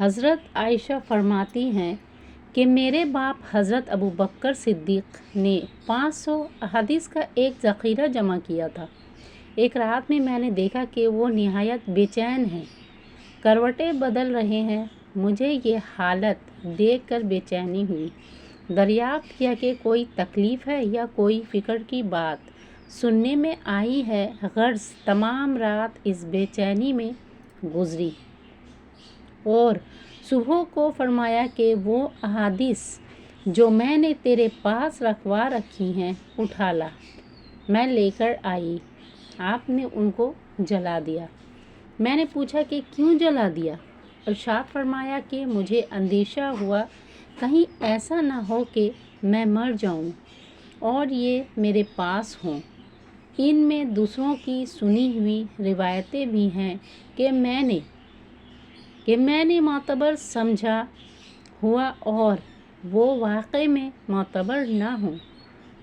حضرت عائشہ فرماتی ہیں کہ میرے باپ حضرت ابو بکر صدیق نے 500 احادیث کا ایک ذخیرہ جمع کیا تھا۔ ایک رات میں نے دیکھا کہ وہ نہایت بے چین ہیں، کروٹیں بدل رہے ہیں۔ مجھے یہ حالت دیکھ کر بے چینی ہوئی۔ دریافت کیا کہ کوئی تکلیف ہے یا کوئی فکر کی بات سننے میں آئی ہے۔ غرض تمام رات اس بے چینی میں گزری اور صبح کو فرمایا کہ وہ احادیث جو میں نے تیرے پاس رکھوا رکھی ہیں اٹھا لا۔ میں لے کر آئی۔ آپ نے ان کو جلا دیا۔ میں نے پوچھا کہ کیوں جلا دیا؟ ارشاد فرمایا کہ مجھے اندیشہ ہوا کہیں ایسا نہ ہو کہ میں مر جاؤں اور یہ میرے پاس ہوں۔ ان میں دوسروں کی سنی ہوئی روایتیں بھی ہیں کہ میں نے معتبر سمجھا ہوا اور وہ واقع میں معتبر نہ ہوں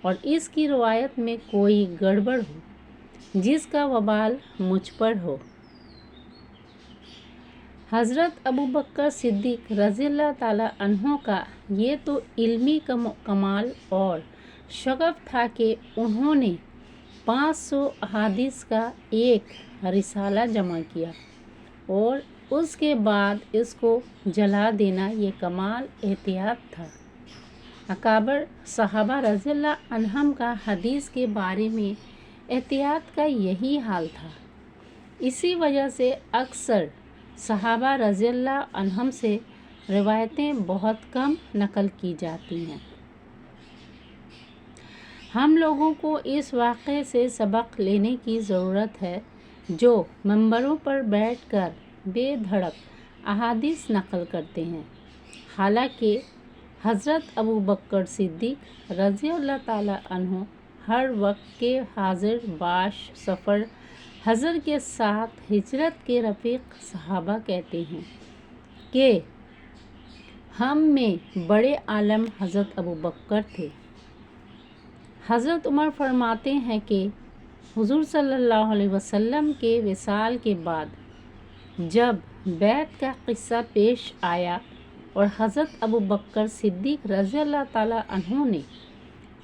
اور اس کی روایت میں کوئی گڑبڑ ہو جس کا وبال مجھ پر ہو۔ حضرت ابو بکر صدیق رضی اللہ تعالیٰ عنہ کا یہ تو علمی کمال اور شغف تھا کہ انہوں نے 500 احادیث کا ایک رسالہ جمع کیا اور اس کے بعد اس کو جلا دینا یہ کمال احتیاط تھا۔ اکابر صحابہ رضی اللہ عنہم کا حدیث کے بارے میں احتیاط کا یہی حال تھا۔ اسی وجہ سے اکثر صحابہ رضی اللہ عنہم سے روایتیں بہت کم نقل کی جاتی ہیں۔ ہم لوگوں کو اس واقعے سے سبق لینے کی ضرورت ہے جو منبروں پر بیٹھ کر بے دھڑک احادیث نقل کرتے ہیں، حالانکہ حضرت ابو بکر صدیق رضی اللہ تعالیٰ عنہ ہر وقت کے حاضر باش سفر حضر کے ساتھ ہجرت کے رفیق صحابہ کہتے ہیں کہ ہم میں بڑے عالم حضرت ابو بکر تھے۔ حضرت عمر فرماتے ہیں کہ حضور صلی اللہ علیہ وسلم کے وصال کے بعد جب بیعت کا قصہ پیش آیا اور حضرت ابو بکر صدیق رضی اللہ تعالیٰ عنہ نے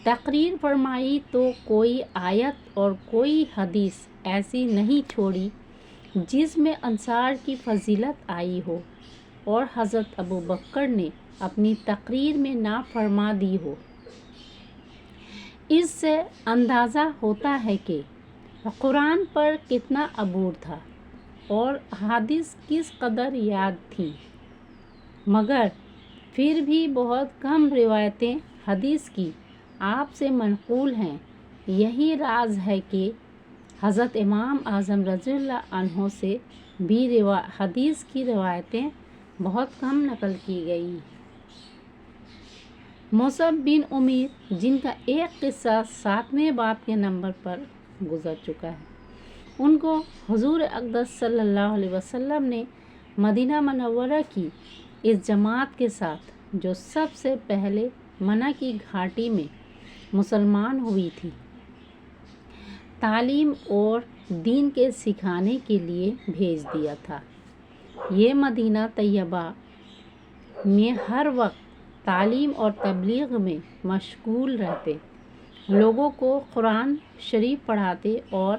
تقریر فرمائی تو کوئی آیت اور کوئی حدیث ایسی نہیں چھوڑی جس میں انصار کی فضیلت آئی ہو اور حضرت ابو بکر نے اپنی تقریر میں نافرما دی ہو۔ اس سے اندازہ ہوتا ہے کہ قرآن پر کتنا عبور تھا اور احادیث کس قدر یاد تھیں، مگر پھر بھی بہت کم روایتیں حدیث کی آپ سے منقول ہیں۔ یہی راز ہے کہ حضرت امام اعظم رضی اللہ عنہ سے بھی حدیث کی روایتیں بہت کم نقل کی گئی۔ مصعب بن عمیر جن کا ایک قصہ 7ویں باب کے نمبر پر گزر چکا ہے، ان کو حضور اقدس صلی اللہ علیہ وسلم نے مدینہ منورہ کی اس جماعت کے ساتھ جو سب سے پہلے منع کی گھاٹی میں مسلمان ہوئی تھی، تعلیم اور دین کے سکھانے کے لیے بھیج دیا تھا۔ یہ مدینہ طیبہ میں ہر وقت تعلیم اور تبلیغ میں مشغول رہتے، لوگوں کو قرآن شریف پڑھاتے اور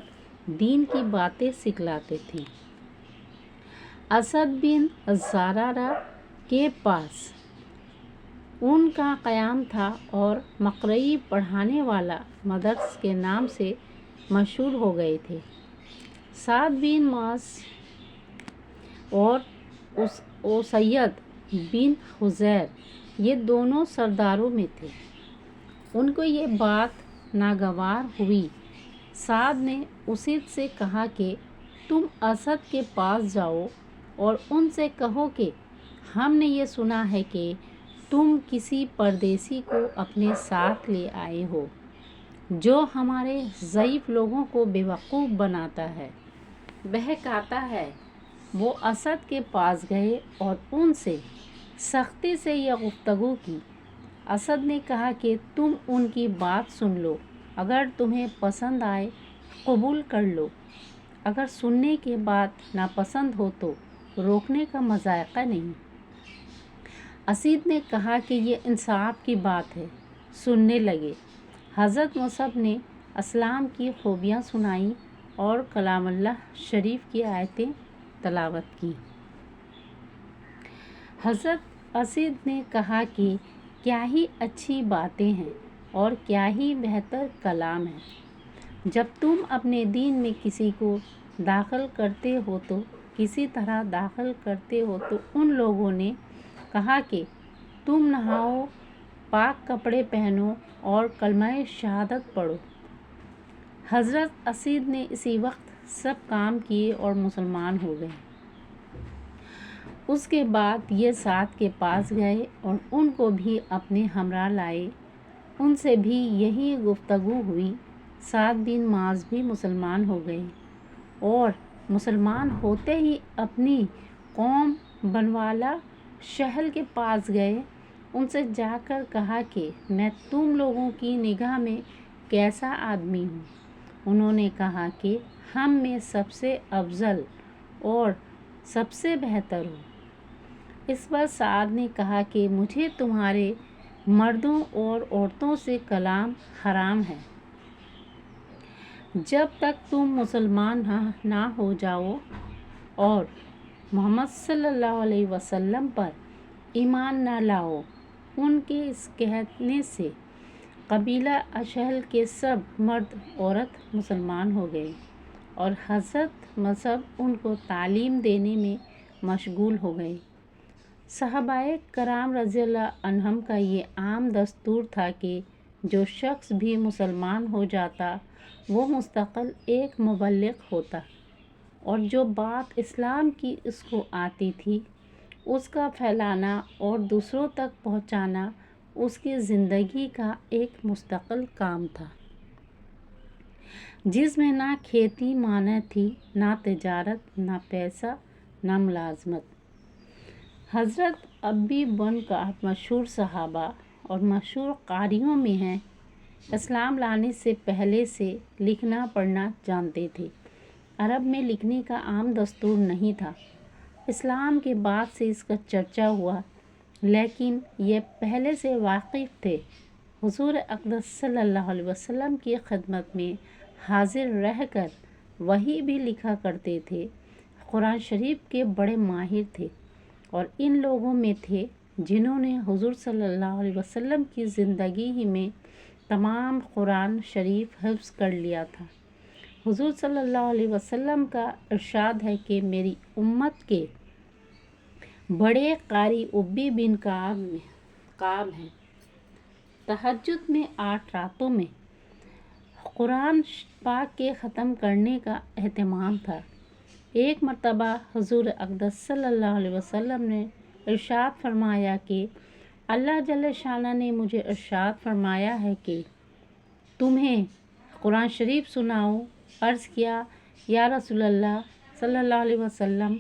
دین کی باتیں سکھلاتے تھے۔ اسد بن زرارہ کے پاس ان کا قیام تھا اور مقرئی پڑھانے والا مدرس کے نام سے مشہور ہو گئے تھے۔ سعد بن معاذ اور اسید بن حضیر یہ دونوں سرداروں میں تھے۔ ان کو یہ بات ناگوار ہوئی۔ سعد نے اسید سے کہا کہ تم اسد کے پاس جاؤ اور ان سے کہو کہ ہم نے یہ سنا ہے کہ تم کسی پردیسی کو اپنے ساتھ لے آئے ہو جو ہمارے ضعیف لوگوں کو بے وقوف بناتا ہے، بہکاتا ہے۔ وہ اسد کے پاس گئے اور ان سے سختی سے یہ گفتگو کی۔ اسد نے کہا کہ تم ان کی بات سن لو، اگر تمہیں پسند آئے قبول کر لو، اگر سننے کے بعد ناپسند ہو تو روکنے کا مذائقہ نہیں۔ اسید نے کہا کہ یہ انصاف کی بات ہے، سننے لگے۔ حضرت مصعب نے اسلام کی خوبیاں سنائیں اور کلام اللہ شریف کی آیتیں تلاوت کی۔ حضرت اسید نے کہا کہ کیا ہی اچھی باتیں ہیں اور کیا ہی بہتر کلام ہے۔ جب تم اپنے دین میں کسی کو داخل کرتے ہو تو کسی طرح داخل کرتے ہو تو ان لوگوں نے کہا کہ تم نہاؤ، پاک کپڑے پہنو اور کلمہ شہادت پڑھو۔ حضرت اسید نے اسی وقت سب کام کیے اور مسلمان ہو گئے۔ اس کے بعد یہ سعد کے پاس گئے اور ان کو بھی اپنے ہمراہ لائے۔ ان سے بھی یہی گفتگو ہوئی۔ سعد بن معاذ بھی مسلمان ہو گئے اور مسلمان ہوتے ہی اپنی قوم بنوالا شہل کے پاس گئے۔ ان سے جا کر کہا کہ میں تم لوگوں کی نگاہ میں کیسا آدمی ہوں؟ انہوں نے کہا کہ ہم میں سب سے افضل اور سب سے بہتر ہو۔ اس پر سعد نے کہا کہ مجھے تمہارے مردوں اور عورتوں سے کلام حرام ہے۔ جب تک تم مسلمان نہ ہو جاؤ اور محمد صلی اللہ علیہ وسلم پر ایمان نہ لاؤ۔ ان کے اس کہنے سے قبیلہ اشہل کے سب مرد عورت مسلمان ہو گئے اور حضرت مصعب ان کو تعلیم دینے میں مشغول ہو گئے۔ صحابہ کرام رضی اللہ عنہم کا یہ عام دستور تھا کہ جو شخص بھی مسلمان ہو جاتا وہ مستقل ایک مبلغ ہوتا اور جو بات اسلام کی اس کو آتی تھی اس کا پھیلانا اور دوسروں تک پہنچانا اس کی زندگی کا ایک مستقل کام تھا، جس میں نہ کھیتی مانے تھی، نہ تجارت، نہ پیسہ، نہ ملازمت۔ حضرت ابی بن کعب مشہور صحابہ اور مشہور قاریوں میں ہیں۔ اسلام لانے سے پہلے سے لکھنا پڑھنا جانتے تھے۔ عرب میں لکھنے کا عام دستور نہیں تھا۔ اسلام کے بعد سے اس کا چرچا ہوا، لیکن یہ پہلے سے واقف تھے۔ حضور اقدس صلی اللہ علیہ وسلم کی خدمت میں حاضر رہ کر وحی بھی لکھا کرتے تھے۔ قرآن شریف کے بڑے ماہر تھے اور ان لوگوں میں تھے جنہوں نے حضور صلی اللہ علیہ وسلم کی زندگی ہی میں تمام قرآن شریف حفظ کر لیا تھا۔ حضور صلی اللہ علیہ وسلم کا ارشاد ہے کہ میری امت کے بڑے قاری ابی بن کعب ہیں۔ تہجد میں 8 راتوں میں قرآن پاک کے ختم کرنے کا اہتمام تھا۔ ایک مرتبہ حضور اقدس صلی اللہ علیہ وسلم نے ارشاد فرمایا کہ اللہ جل شانہ نے مجھے ارشاد فرمایا ہے کہ تمہیں قرآن شریف سناؤں۔ عرض کیا یا رسول اللہ صلی اللہ علیہ وسلم،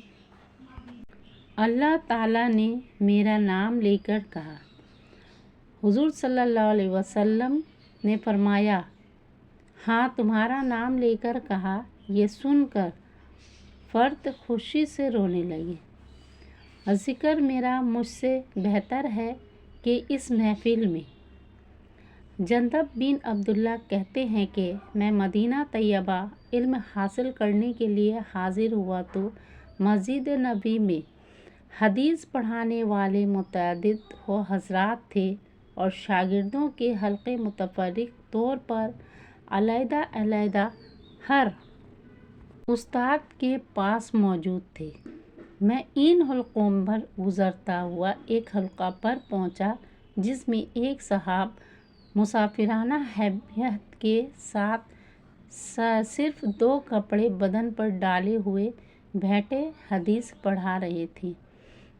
اللہ تعالیٰ نے میرا نام لے کر کہا۔ حضور صلی اللہ علیہ وسلم نے فرمایا ہاں تمہارا نام لے کر کہا۔ یہ سن کر فرد خوشی سے رونے لگے۔ ذکر میرا مجھ سے بہتر ہے کہ اس محفل میں۔ جندب بن عبداللہ کہتے ہیں کہ میں مدینہ طیبہ علم حاصل کرنے کے لیے حاضر ہوا تو مسجد نبوی میں حدیث پڑھانے والے متعدد حضرات تھے اور شاگردوں کے حلقے متفرق طور پر علیحدہ علیحدہ ہر استاد کے پاس موجود تھے۔ میں ان حلقوں پر گزرتا ہوا ایک حلقہ پر پہنچا جس میں ایک صاحب مسافرانہ ہیبت کے ساتھ صرف 2 کپڑے بدن پر ڈالے ہوئے بیٹھے حدیث پڑھا رہے تھے۔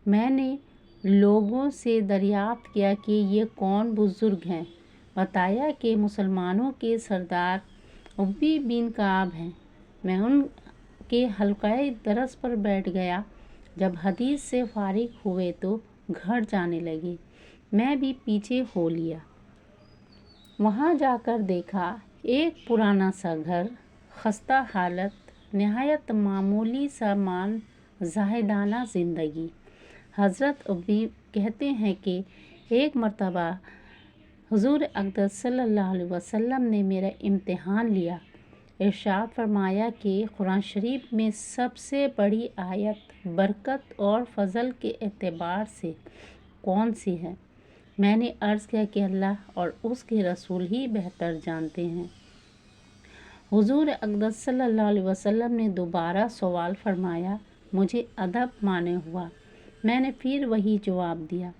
میں نے لوگوں سے دریافت کیا کہ یہ کون بزرگ ہیں؟ بتایا کہ مسلمانوں کے سردار ابی بن کعب ہیں۔ میں ان کے حلقہ درس پر بیٹھ گیا۔ جب حدیث سے فارغ ہوئے تو گھر جانے لگے۔ میں بھی پیچھے ہو لیا۔ وہاں جا کر دیکھا ایک پرانا سا گھر، خستہ حالت، نہایت معمولی سامان، زاہدانہ زندگی۔ حضرت ابی کہتے ہیں کہ ایک مرتبہ حضور اقدس صلی اللہ علیہ وسلم نے میرا امتحان لیا۔ ارشاد فرمایا کہ قرآن شریف میں سب سے بڑی آیت برکت اور فضل کے اعتبار سے کون سی ہے؟ میں نے عرض کیا کہ اللہ اور اس کے رسول ہی بہتر جانتے ہیں۔ حضور اقدس صلی اللہ علیہ وسلم نے دوبارہ سوال فرمایا۔ مجھے ادب مانے ہوا، میں نے پھر وہی جواب دیا۔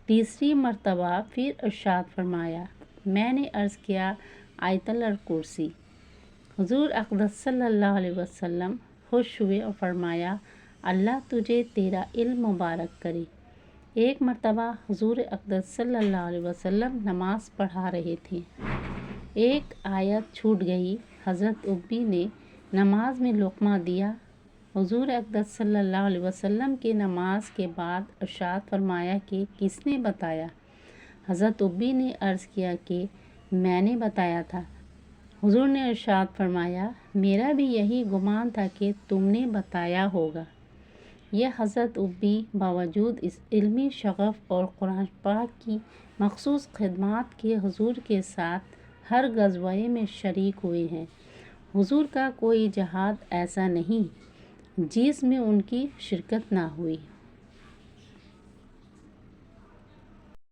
تیسری مرتبہ پھر ارشاد فرمایا۔ میں نے عرض کیا آیت الکرسی۔ حضور اقدس صلی اللہ علیہ وسلم خوش ہوئے اور فرمایا اللہ تجھے تیرا علم مبارک کرے۔ ایک مرتبہ حضور اقدس صلی اللہ علیہ وسلم نماز پڑھا رہے تھے، ایک آیت چھوٹ گئی۔ حضرت ابی نے نماز میں لقمہ دیا۔ حضور اقدس صلی اللہ علیہ وسلم کے نماز کے بعد ارشاد فرمایا کہ کس نے بتایا؟ حضرت ابی نے عرض کیا کہ میں نے بتایا تھا۔ حضور نے ارشاد فرمایا میرا بھی یہی گمان تھا کہ تم نے بتایا ہوگا۔ یہ حضرت ابی باوجود اس علمی شغف اور قرآن پاک کی مخصوص خدمات کے حضور کے ساتھ ہر غزوے میں شریک ہوئے ہیں۔ حضور کا کوئی جہاد ایسا نہیں جس میں ان کی شرکت نہ ہوئی۔